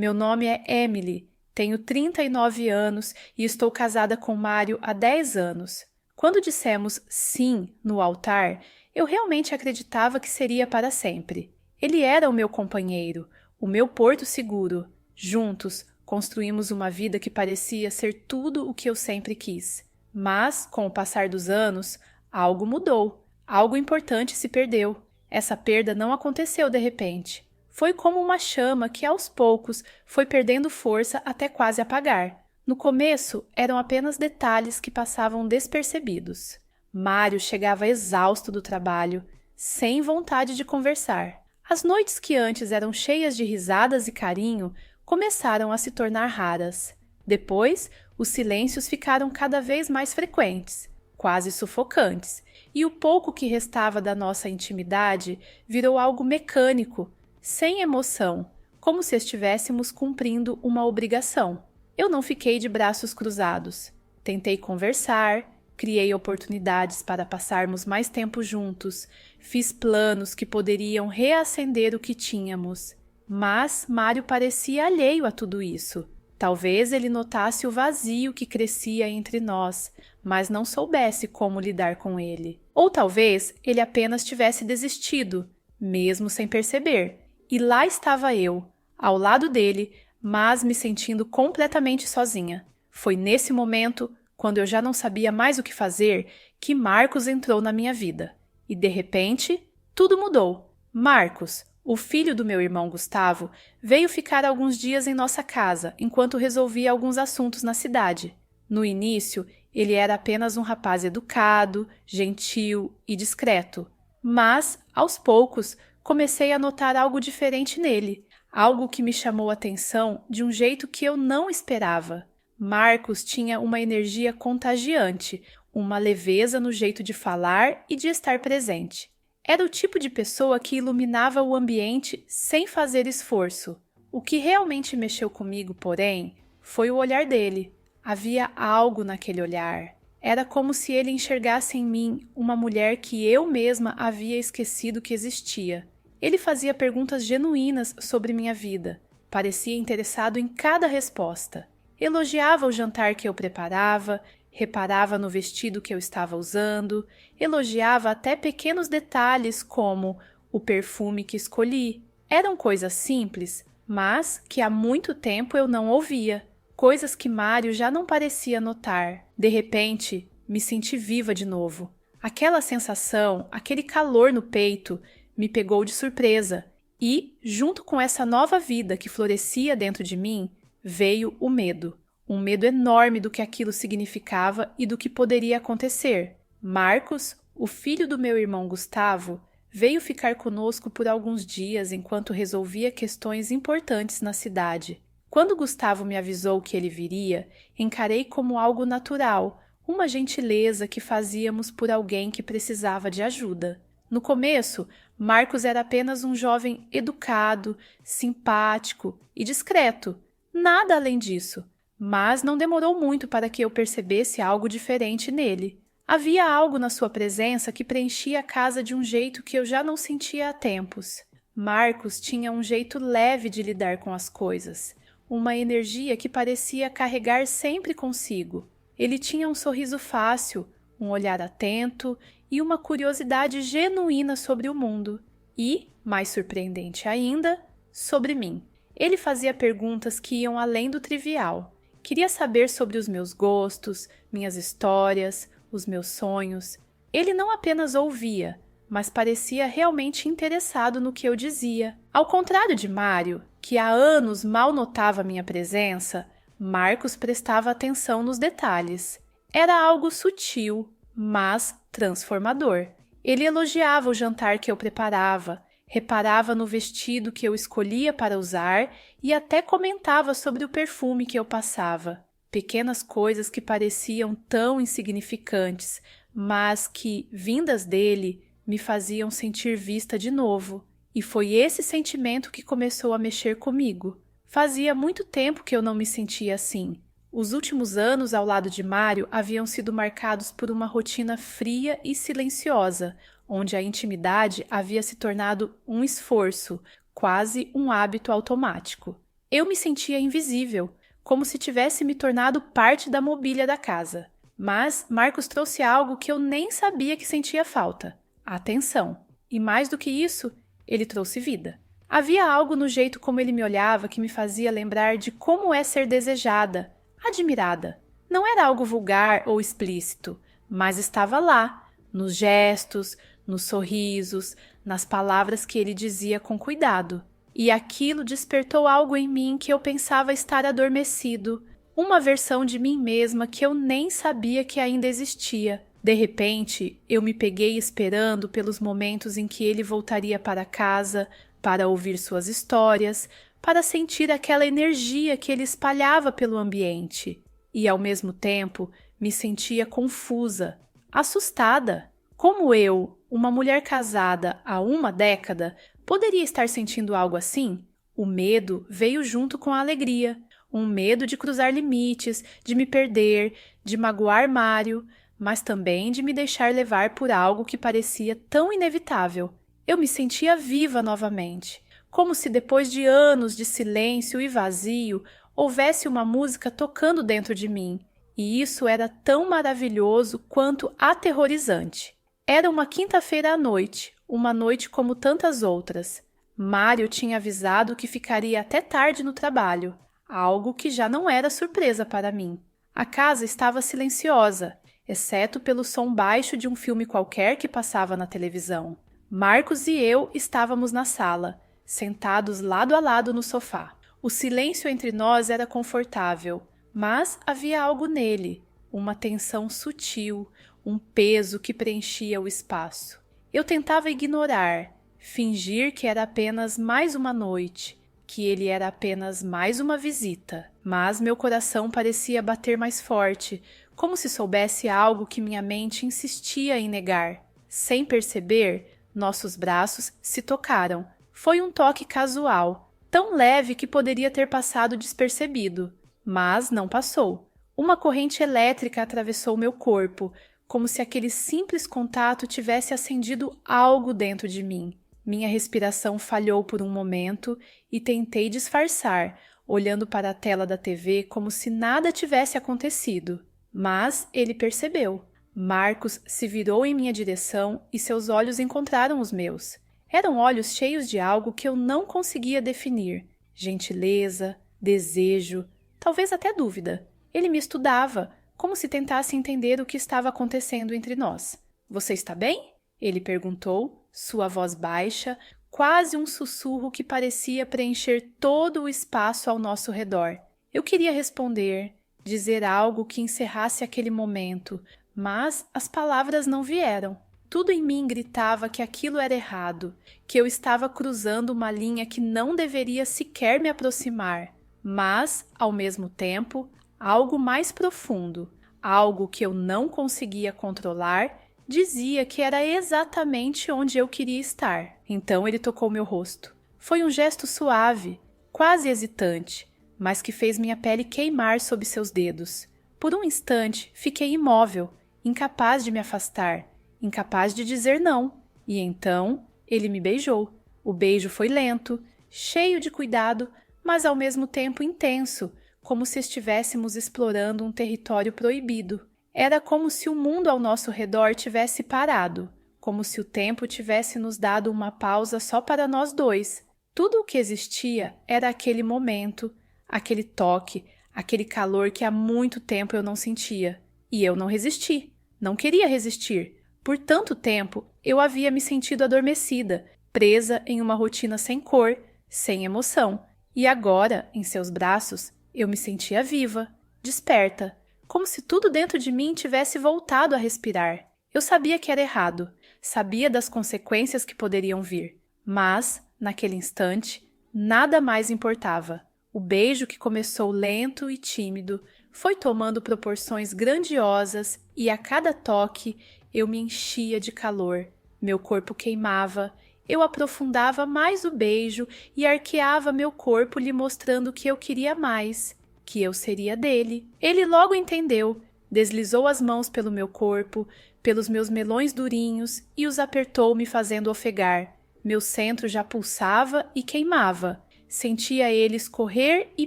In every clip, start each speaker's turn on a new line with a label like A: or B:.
A: Meu nome é Emily, tenho 39 anos e estou casada com Mário há 10 anos. Quando dissemos sim no altar, eu realmente acreditava que seria para sempre. Ele era o meu companheiro, o meu porto seguro. Juntos, construímos uma vida que parecia ser tudo o que eu sempre quis. Mas, com o passar dos anos, algo mudou. Algo importante se perdeu. Essa perda não aconteceu de repente. Foi como uma chama que, aos poucos, foi perdendo força até quase apagar. No começo, eram apenas detalhes que passavam despercebidos. Mário chegava exausto do trabalho, sem vontade de conversar. As noites que antes eram cheias de risadas e carinho começaram a se tornar raras. Depois, os silêncios ficaram cada vez mais frequentes, quase sufocantes, e o pouco que restava da nossa intimidade virou algo mecânico, sem emoção, como se estivéssemos cumprindo uma obrigação. Eu não fiquei de braços cruzados. Tentei conversar, criei oportunidades para passarmos mais tempo juntos, fiz planos que poderiam reacender o que tínhamos. Mas Mário parecia alheio a tudo isso. Talvez ele notasse o vazio que crescia entre nós, mas não soubesse como lidar com ele. Ou talvez ele apenas tivesse desistido, mesmo sem perceber. E lá estava eu, ao lado dele, mas me sentindo completamente sozinha. Foi nesse momento, quando eu já não sabia mais o que fazer, que Marcos entrou na minha vida. E de repente, tudo mudou. Marcos, o filho do meu irmão Gustavo, veio ficar alguns dias em nossa casa, enquanto resolvia alguns assuntos na cidade. No início, ele era apenas um rapaz educado, gentil e discreto. Mas, aos poucos, comecei a notar algo diferente nele, algo que me chamou a atenção de um jeito que eu não esperava. Marcos tinha uma energia contagiante, uma leveza no jeito de falar e de estar presente. Era o tipo de pessoa que iluminava o ambiente sem fazer esforço. O que realmente mexeu comigo, porém, foi o olhar dele. Havia algo naquele olhar. Era como se ele enxergasse em mim uma mulher que eu mesma havia esquecido que existia. Ele fazia perguntas genuínas sobre minha vida. Parecia interessado em cada resposta. Elogiava o jantar que eu preparava, reparava no vestido que eu estava usando, elogiava até pequenos detalhes como o perfume que escolhi. Eram coisas simples, mas que há muito tempo eu não ouvia. Coisas que Mário já não parecia notar. De repente, me senti viva de novo. Aquela sensação, aquele calor no peito, me pegou de surpresa. E, junto com essa nova vida que florescia dentro de mim, veio o medo. Um medo enorme do que aquilo significava e do que poderia acontecer. Marcos, o filho do meu irmão Gustavo, veio ficar conosco por alguns dias enquanto resolvia questões importantes na cidade. Quando Gustavo me avisou que ele viria, encarei como algo natural, uma gentileza que fazíamos por alguém que precisava de ajuda. No começo, Marcos era apenas um jovem educado, simpático e discreto. Nada além disso. Mas não demorou muito para que eu percebesse algo diferente nele. Havia algo na sua presença que preenchia a casa de um jeito que eu já não sentia há tempos. Marcos tinha um jeito leve de lidar com as coisas, uma energia que parecia carregar sempre consigo. Ele tinha um sorriso fácil, um olhar atento e uma curiosidade genuína sobre o mundo. E, mais surpreendente ainda, sobre mim. Ele fazia perguntas que iam além do trivial. Queria saber sobre os meus gostos, minhas histórias, os meus sonhos. Ele não apenas ouvia, mas parecia realmente interessado no que eu dizia. Ao contrário de Mário, que há anos mal notava minha presença, Marcos prestava atenção nos detalhes. Era algo sutil, mas transformador. Ele elogiava o jantar que eu preparava, reparava no vestido que eu escolhia para usar e até comentava sobre o perfume que eu passava. Pequenas coisas que pareciam tão insignificantes, mas que, vindas dele, me faziam sentir vista de novo. E foi esse sentimento que começou a mexer comigo. Fazia muito tempo que eu não me sentia assim. Os últimos anos ao lado de Mário haviam sido marcados por uma rotina fria e silenciosa, onde a intimidade havia se tornado um esforço, quase um hábito automático. Eu me sentia invisível, como se tivesse me tornado parte da mobília da casa. Mas Marcos trouxe algo que eu nem sabia que sentia falta: a atenção. E mais do que isso, ele trouxe vida. Havia algo no jeito como ele me olhava que me fazia lembrar de como é ser desejada, admirada. Não era algo vulgar ou explícito, mas estava lá, nos gestos, nos sorrisos, nas palavras que ele dizia com cuidado. E aquilo despertou algo em mim que eu pensava estar adormecido, uma versão de mim mesma que eu nem sabia que ainda existia. De repente, eu me peguei esperando pelos momentos em que ele voltaria para casa, para ouvir suas histórias, para sentir aquela energia que ele espalhava pelo ambiente. E, ao mesmo tempo, me sentia confusa, assustada. Como eu, uma mulher casada há uma década, poderia estar sentindo algo assim? O medo veio junto com a alegria. Um medo de cruzar limites, de me perder, de magoar Mário, mas também de me deixar levar por algo que parecia tão inevitável. Eu me sentia viva novamente, como se depois de anos de silêncio e vazio, houvesse uma música tocando dentro de mim, e isso era tão maravilhoso quanto aterrorizante. Era uma quinta-feira à noite, uma noite como tantas outras. Mário tinha avisado que ficaria até tarde no trabalho, algo que já não era surpresa para mim. A casa estava silenciosa, exceto pelo som baixo de um filme qualquer que passava na televisão. Marcos e eu estávamos na sala, sentados lado a lado no sofá. O silêncio entre nós era confortável, mas havia algo nele, uma tensão sutil, um peso que preenchia o espaço. Eu tentava ignorar, fingir que era apenas mais uma noite, que ele era apenas mais uma visita, mas meu coração parecia bater mais forte, como se soubesse algo que minha mente insistia em negar. Sem perceber, nossos braços se tocaram. Foi um toque casual, tão leve que poderia ter passado despercebido, mas não passou. Uma corrente elétrica atravessou meu corpo, como se aquele simples contato tivesse acendido algo dentro de mim. Minha respiração falhou por um momento e tentei disfarçar, olhando para a tela da TV como se nada tivesse acontecido. Mas ele percebeu. Marcos se virou em minha direção e seus olhos encontraram os meus. Eram olhos cheios de algo que eu não conseguia definir. Gentileza, desejo, talvez até dúvida. Ele me estudava, como se tentasse entender o que estava acontecendo entre nós. "Você está bem?" ele perguntou, sua voz baixa, quase um sussurro que parecia preencher todo o espaço ao nosso redor. Eu queria responder, dizer algo que encerrasse aquele momento, mas as palavras não vieram. Tudo em mim gritava que aquilo era errado, que eu estava cruzando uma linha que não deveria sequer me aproximar. Mas, ao mesmo tempo, algo mais profundo, algo que eu não conseguia controlar, dizia que era exatamente onde eu queria estar. Então ele tocou meu rosto. Foi um gesto suave, quase hesitante, mas que fez minha pele queimar sob seus dedos. Por um instante, fiquei imóvel, incapaz de me afastar, incapaz de dizer não. E então, ele me beijou. O beijo foi lento, cheio de cuidado, mas ao mesmo tempo intenso, como se estivéssemos explorando um território proibido. Era como se o mundo ao nosso redor tivesse parado, como se o tempo tivesse nos dado uma pausa só para nós dois. Tudo o que existia era aquele momento, aquele toque, aquele calor que há muito tempo eu não sentia. E eu não resisti, não queria resistir. Por tanto tempo, eu havia me sentido adormecida, presa em uma rotina sem cor, sem emoção. E agora, em seus braços, eu me sentia viva, desperta, como se tudo dentro de mim tivesse voltado a respirar. Eu sabia que era errado, sabia das consequências que poderiam vir, mas, naquele instante, nada mais importava. O beijo, que começou lento e tímido, foi tomando proporções grandiosas e a cada toque eu me enchia de calor. Meu corpo queimava, eu aprofundava mais o beijo e arqueava meu corpo lhe mostrando que eu queria mais, que eu seria dele. Ele logo entendeu, deslizou as mãos pelo meu corpo, pelos meus melões durinhos e os apertou me fazendo ofegar. Meu centro já pulsava e queimava. Sentia ele escorrer e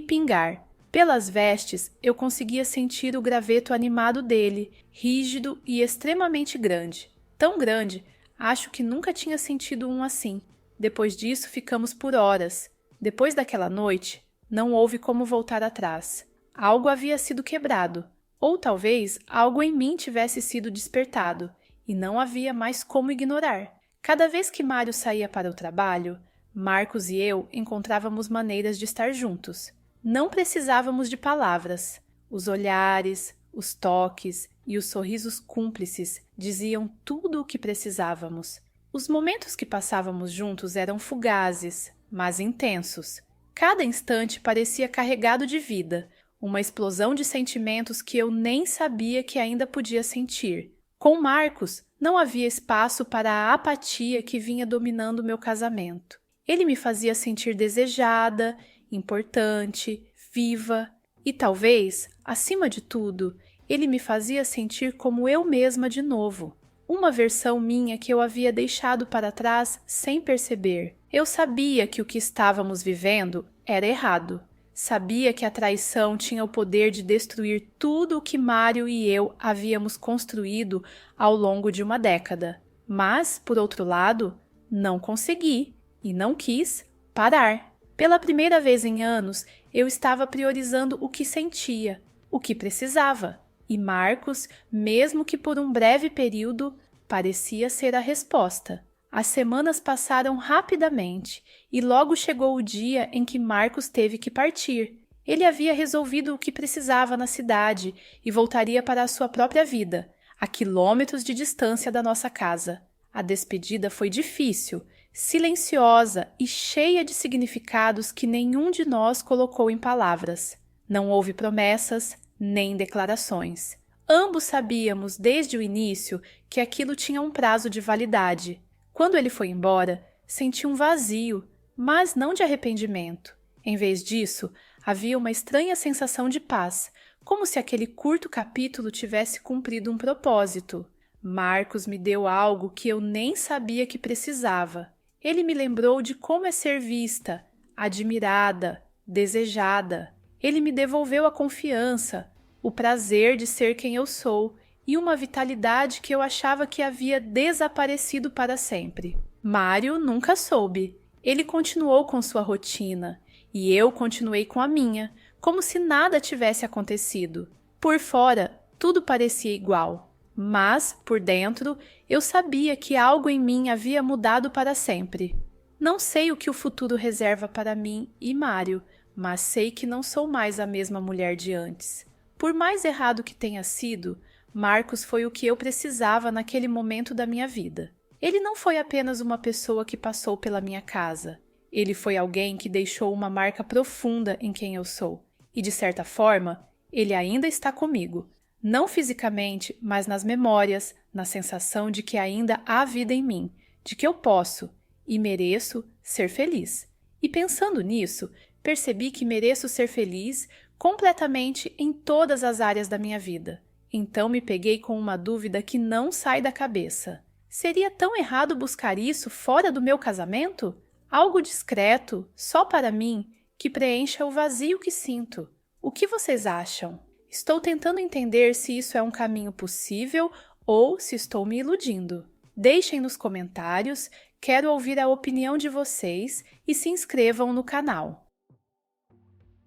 A: pingar. Pelas vestes, eu conseguia sentir o graveto animado dele, rígido e extremamente grande. Tão grande, acho que nunca tinha sentido um assim. Depois disso, ficamos por horas. Depois daquela noite, não houve como voltar atrás. Algo havia sido quebrado, ou talvez algo em mim tivesse sido despertado, e não havia mais como ignorar. Cada vez que Mário saía para o trabalho, Marcos e eu encontrávamos maneiras de estar juntos. Não precisávamos de palavras. Os olhares, os toques e os sorrisos cúmplices diziam tudo o que precisávamos. Os momentos que passávamos juntos eram fugazes, mas intensos. Cada instante parecia carregado de vida, uma explosão de sentimentos que eu nem sabia que ainda podia sentir. Com Marcos, não havia espaço para a apatia que vinha dominando meu casamento. Ele me fazia sentir desejada, importante, viva e talvez, acima de tudo, ele me fazia sentir como eu mesma de novo. Uma versão minha que eu havia deixado para trás sem perceber. Eu sabia que o que estávamos vivendo era errado. Sabia que a traição tinha o poder de destruir tudo o que Mário e eu havíamos construído ao longo de uma década. Mas, por outro lado, não consegui e não quis parar. Pela primeira vez em anos, eu estava priorizando o que sentia, o que precisava. E Marcos, mesmo que por um breve período, parecia ser a resposta. As semanas passaram rapidamente e logo chegou o dia em que Marcos teve que partir. Ele havia resolvido o que precisava na cidade e voltaria para a sua própria vida, a quilômetros de distância da nossa casa. A despedida foi difícil, silenciosa e cheia de significados que nenhum de nós colocou em palavras. Não houve promessas, nem declarações. Ambos sabíamos desde o início que aquilo tinha um prazo de validade. Quando ele foi embora, senti um vazio, mas não de arrependimento. Em vez disso, havia uma estranha sensação de paz, como se aquele curto capítulo tivesse cumprido um propósito. Marcos me deu algo que eu nem sabia que precisava. Ele me lembrou de como é ser vista, admirada, desejada. Ele me devolveu a confiança, o prazer de ser quem eu sou e uma vitalidade que eu achava que havia desaparecido para sempre. Mário nunca soube. Ele continuou com sua rotina e eu continuei com a minha, como se nada tivesse acontecido. Por fora, tudo parecia igual. Mas, por dentro, eu sabia que algo em mim havia mudado para sempre. Não sei o que o futuro reserva para mim e Mário, mas sei que não sou mais a mesma mulher de antes. Por mais errado que tenha sido, Marcos foi o que eu precisava naquele momento da minha vida. Ele não foi apenas uma pessoa que passou pela minha casa. Ele foi alguém que deixou uma marca profunda em quem eu sou. E, de certa forma, ele ainda está comigo. Não fisicamente, mas nas memórias, na sensação de que ainda há vida em mim, de que eu posso e mereço ser feliz. E pensando nisso, percebi que mereço ser feliz completamente em todas as áreas da minha vida. Então me peguei com uma dúvida que não sai da cabeça. Seria tão errado buscar isso fora do meu casamento? Algo discreto, só para mim, que preencha o vazio que sinto. O que vocês acham? Estou tentando entender se isso é um caminho possível ou se estou me iludindo. Deixem nos comentários, quero ouvir a opinião de vocês e se inscrevam no canal.